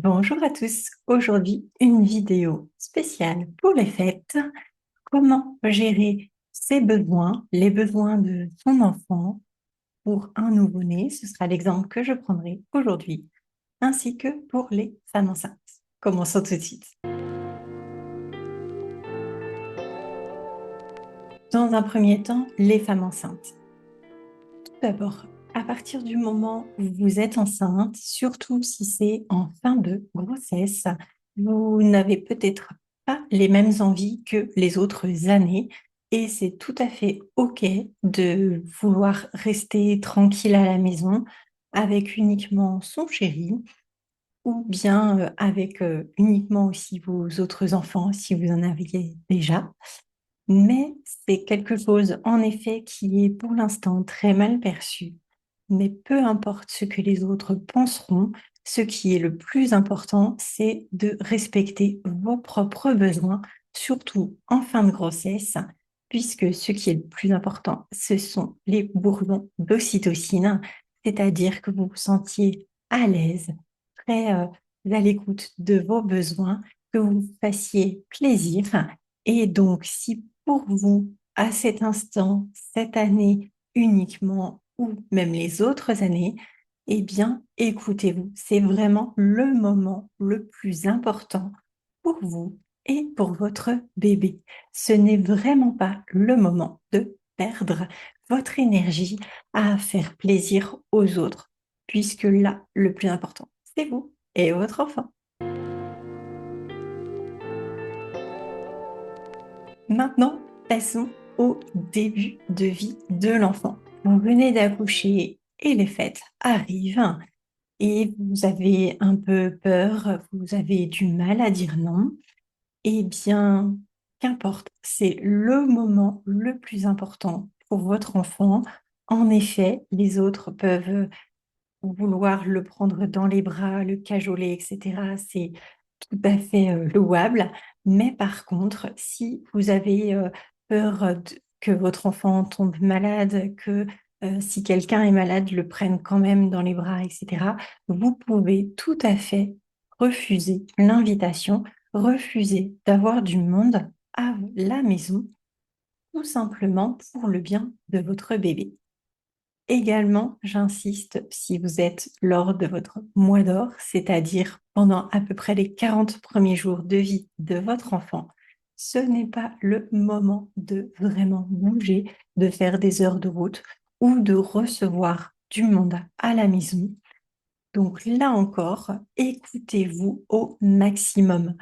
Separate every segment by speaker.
Speaker 1: Bonjour à tous. Aujourd'hui, une vidéo spéciale pour les fêtes. Comment gérer ses besoins, les besoins de son enfant pour un nouveau-né. Ce sera l'exemple que je prendrai aujourd'hui, ainsi que pour les femmes enceintes. Commençons tout de suite. Dans un premier temps, les femmes enceintes. Tout d'abord, à partir du moment où vous êtes enceinte, surtout si c'est en fin de grossesse, vous n'avez peut-être pas les mêmes envies que les autres années et c'est tout à fait OK de vouloir rester tranquille à la maison avec uniquement son chéri ou bien avec uniquement aussi vos autres enfants si vous en aviez déjà. Mais c'est quelque chose, en effet, qui est pour l'instant très mal perçu. Mais peu importe ce que les autres penseront, ce qui est le plus important, c'est de respecter vos propres besoins, surtout en fin de grossesse, puisque ce qui est le plus important, ce sont les bourrelons d'ocytocine, c'est-à-dire que vous vous sentiez à l'aise, très à l'écoute de vos besoins, que vous vous fassiez plaisir. Et donc, si pour vous, à cet instant, cette année uniquement, ou même les autres années, eh bien, écoutez-vous. C'est vraiment le moment le plus important pour vous et pour votre bébé. Ce n'est vraiment pas le moment de perdre votre énergie à faire plaisir aux autres, puisque là, le plus important, c'est vous et votre enfant. Maintenant, passons au début de vie de l'enfant. Vous venez d'accoucher et les fêtes arrivent et vous avez un peu peur, vous avez du mal à dire non. Eh bien, qu'importe, c'est le moment le plus important pour votre enfant. En effet, les autres peuvent vouloir le prendre dans les bras, le cajoler, etc. C'est tout à fait louable. Mais par contre, si vous avez peur que votre enfant tombe malade, que si quelqu'un est malade, le prenne quand même dans les bras, etc., vous pouvez tout à fait refuser l'invitation, refuser d'avoir du monde à la maison, tout simplement pour le bien de votre bébé. Également, j'insiste, si vous êtes lors de votre mois d'or, c'est-à-dire pendant à peu près les 40 premiers jours de vie de votre enfant, ce n'est pas le moment de vraiment bouger, de faire des heures de route ou de recevoir du monde à la maison. Donc là encore, écoutez-vous au maximum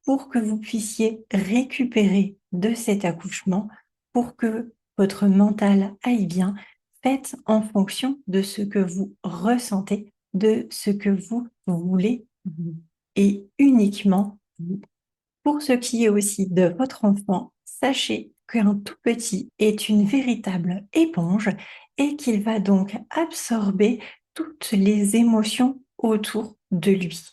Speaker 1: pour que vous puissiez récupérer de cet accouchement, pour que votre mental aille bien. Faites en fonction de ce que vous ressentez, de ce que vous voulez, vous, et uniquement vous. Pour ce qui est aussi de votre enfant, sachez qu'un tout petit est une véritable éponge et qu'il va donc absorber toutes les émotions autour de lui.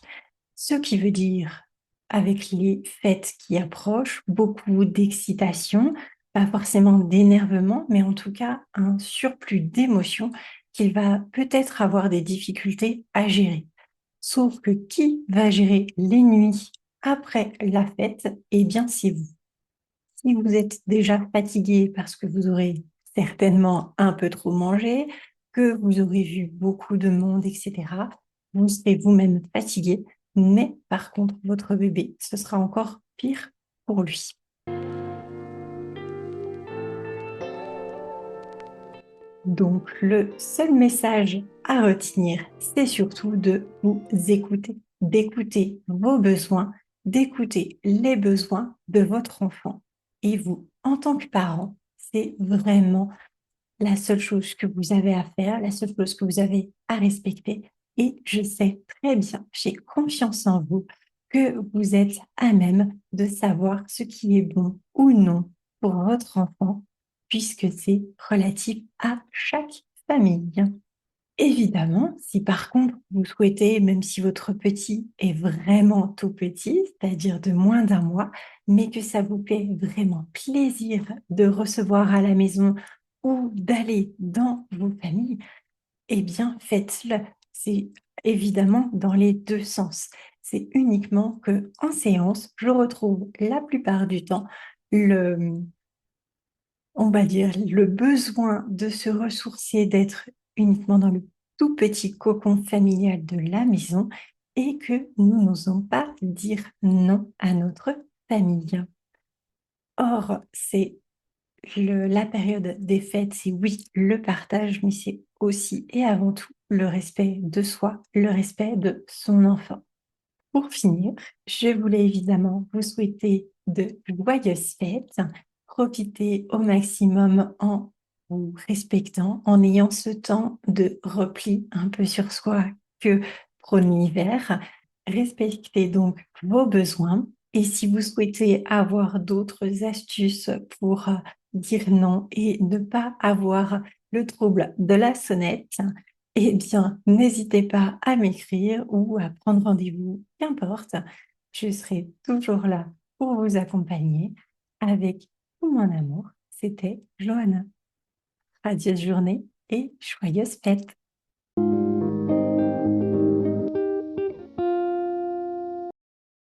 Speaker 1: Ce qui veut dire, avec les fêtes qui approchent, beaucoup d'excitation, pas forcément d'énervement, mais en tout cas un surplus d'émotions qu'il va peut-être avoir des difficultés à gérer. Sauf que qui va gérer les nuits après la fête? Eh bien, c'est vous. Si vous êtes déjà fatigué parce que vous aurez certainement un peu trop mangé, que vous aurez vu beaucoup de monde, etc., vous serez vous-même fatigué, mais par contre, votre bébé, ce sera encore pire pour lui. Donc, le seul message à retenir, c'est surtout de vous écouter, d'écouter vos besoins, d'écouter les besoins de votre enfant. Et vous, en tant que parent, c'est vraiment la seule chose que vous avez à faire, la seule chose que vous avez à respecter. Et je sais très bien, j'ai confiance en vous, que vous êtes à même de savoir ce qui est bon ou non pour votre enfant, puisque c'est relatif à chaque famille. Évidemment, si par contre vous souhaitez, même si votre petit est vraiment tout petit, c'est-à-dire de moins d'un mois, mais que ça vous fait vraiment plaisir de recevoir à la maison ou d'aller dans vos familles, eh bien faites-le. C'est évidemment dans les deux sens. C'est uniquement que en séance, je retrouve la plupart du temps le, on va dire, le besoin de se ressourcer, d'être uniquement dans le tout petit cocon familial de la maison et que nous n'osons pas dire non à notre famille. Or, c'est la période des fêtes, c'est oui, le partage, mais c'est aussi et avant tout le respect de soi, le respect de son enfant. Pour finir, je voulais évidemment vous souhaiter de joyeuses fêtes. Profitez au maximum en vous respectant, en ayant ce temps de repli un peu sur soi que prône l'hiver. Respectez donc vos besoins. Et si vous souhaitez avoir d'autres astuces pour dire non et ne pas avoir le trouble de la sonnette, eh bien, n'hésitez pas à m'écrire ou à prendre rendez-vous, qu'importe. Je serai toujours là pour vous accompagner avec tout mon amour. C'était Johanna. Radieuse journée et joyeuses fêtes.